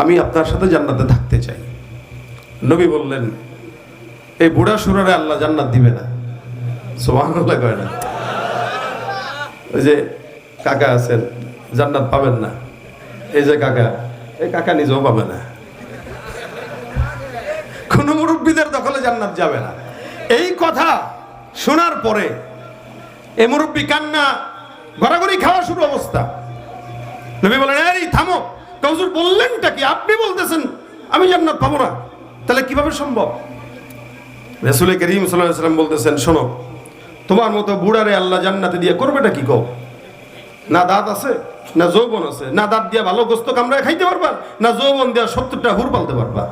আমি আপনার সাথে জান্নাতে থাকতে চাই। নবী বললেন, এই বুড়া সুরারে আল্লাহ জান্নাত দিবে না। সুবহানাল্লাহ কয় না? ওই যে কাকা আছেন, জান্নাত পাবেন না। এই যে কাকা, এই কাকা নিজেও পাবে না। কোন মুরব্বীদের দখলে জান্নাত যাবে না। এই কথা শোনার পরে এই মুরব্বী কান্না গড়াগড়ি খাওয়া শুরু অবস্থা। নবী বলেন, এই থামো, হুজুর বললেনটা কি? আপনি বলতেছেন আমি জান্নাত পাবো না, তাহলে কিভাবে সম্ভব? রাসূল করিম সাল্লাল্লাহু আলাইহি ওয়াসাল্লাম বলতেছেন, শোনো, তোমার মতো বুড়ারে আল্লাহ জান্নাতে দিয়ে করবেটা কি? কও, না দাঁত আছে, না যৌবন আছে, না দাঁত দিয়া ভালো গোস্ত কামড়ায় খাইতে পারবা, না যৌবন দিয়া 70টা হুর পালতে পারবা।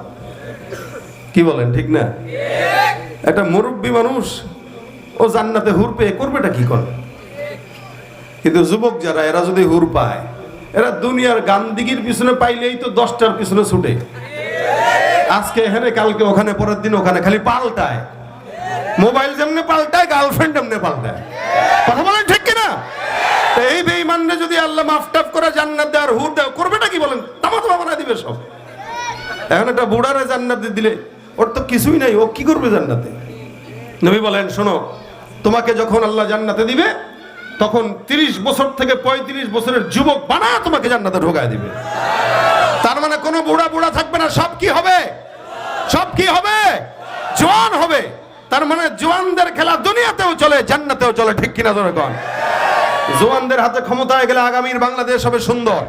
কি বলেন, ঠিক না? একটা মুরব্বী মানুষ ও জান্নাতে হুর পেয়ে করবেটা কি করে? কিন্তু যুবক যারা, এরা যদি হুর পায়, এরা দুনিয়ার গান্দিগির পিছনে পাইলেই তো 10টার পিছনে ছুটে। আজকে এখানে, কালকে ওখানে, পরের দিন ওখানে, খালি পাল্টায়। মোবাইল যেমনে পাল্টায়, গার্লফ্রেন্ড এমনি পাল্টায়। কথা বলেন ঠিক কিনা? এই বেঈমানরে যদি আল্লাহ মাফ টাফ করে জান্নাত দেওয়ার হুর দেয়, করবেটা কি বলেন? তামাতামা বানায় দিবে সব। এখন একটা বুড়ারে জান্নাতে দিলে ওর তো কিছুই নাই, ও কি করবে জান্নাতে? নবী বলেন, শোনো, তোমাকে যখন আল্লাহ জান্নাতে দিবে, তখন 30 বছর থেকে 35 বছরের যুবক বানা তোমাকে জান্নাতে ঢোকায় দিবে। তার মানে কোনো বুড়া বুড়া থাকবে না, সব কি হবে? সব কি হবে? জওয়ান হবে। তার মানে জওয়ানদের খেলা দুনিয়াতেও চলে, জান্নাতেও চলে। ঠিক কিনা জোরে কোন? জওয়ানদের হাতে ক্ষমতায় গেলে আগামীর বাংলাদেশ হবে সুন্দর।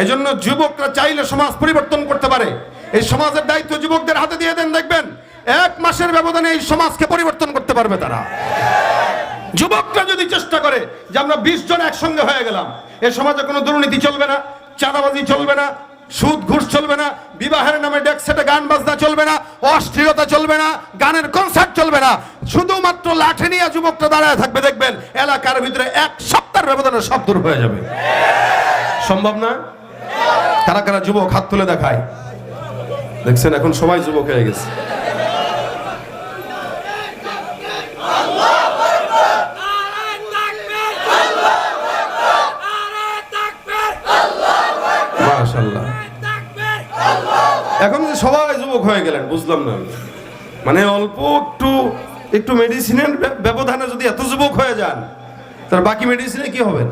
এই জন্য যুবকরা চাইলে সমাজ পরিবর্তন করতে পারে। এই সমাজের দায়িত্ব যুবকদের হাতে দিয়ে দেন, দেখবেন 1 মাসের ব্যবধানে এই সমাজকে পরিবর্তন করতে পারবে তারা। যুবকরা যদি চেষ্টা করে যে আমরা 20 জন একসঙ্গে হয়ে গেলাম, এই সমাজে কোনো দুর্নীতি চলবে না, চাঁদাবাজি চলবে না, সুদ ঘুষ চলবে না, বিবাহের নামে ডেক সেটে গান বাজনা চলবে না, অশ্লীলতা চলবে না, গানের কনসার্ট চলবে না, শুধুমাত্র লাঠি নিয়ে যুবকরা দাঁড়ায় থাকবে, দেখবেন এলাকার ভিতরে 1 সপ্তাহের ব্যবধানে সব দূর হয়ে যাবে। সম্ভব না? কারা কারা যুবক হাত তুলে দেখায়? দেখছেন, এখন সবাই যুবক হয়ে গেছে। মাশাআল্লাহ। এখন যে সবাই যুবক হয়ে গেলেন, বুঝলাম না। মানে অল্প একটু মেডিসিনের ব্যবধানে যদি এত যুবক হয়ে যান, তার বাকি মেডিসিনে কি হবে?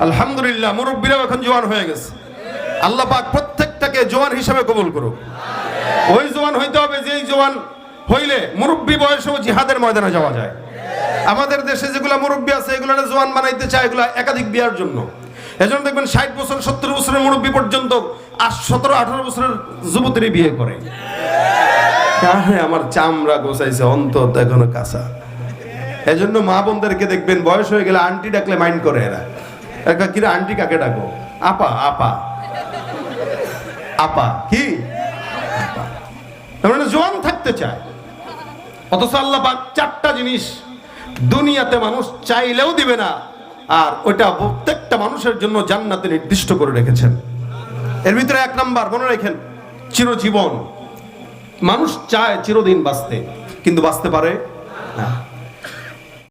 আলহামদুলিল্লাহ, মুরব্বীরাও এখন জওয়ান হয়ে গেছে। আল্লাহ পাক প্রত্যেকটাকে জওয়ান হিসেবে কবুল করুক। ওই জওয়ান হইতে হবে যেই জওয়ান হইলে মুরব্বী বয়সেও জিহাদের ময়দানে যাওয়া যায়। আমাদের দেশে যেগুলা মুরব্বী আছে, এগুলা জওয়ান বানাইতে চায়, এগুলা একাধিক বিয়ার জন্য। এজন্য দেখবেন 60 বছর 70 বছরের মুরব্বী পর্যন্ত 17-18 বছরের যুবতীরই বিয়ে করে। আমার চামড়া গোছাইছে, অন্তর এখনো কাঁচা। এজন্য মা বোনদেরকে দেখবেন বয়স হয়ে গেলে আন্টি ডাকলে মাইন্ড করে এরা। কিরা আন্টি কাকে ডাকো? আপা। আপা আপা কি? মানে জওয়ান থাকতে চায়। অথচ আল্লাহ পাক 4টা জিনিস দুনিয়াতে মানুষ চাইলেও দিবে না, আর ওটা প্রত্যেকটা মানুষের জন্য জান্নাতে নির্দিষ্ট করে রেখেছেন। এর ভিতরে 1 নাম্বার মনে রাখেন, চিরজীবন। মানুষ চায় চিরদিন বাঁচতে, কিন্তু বাঁচতে পারে না।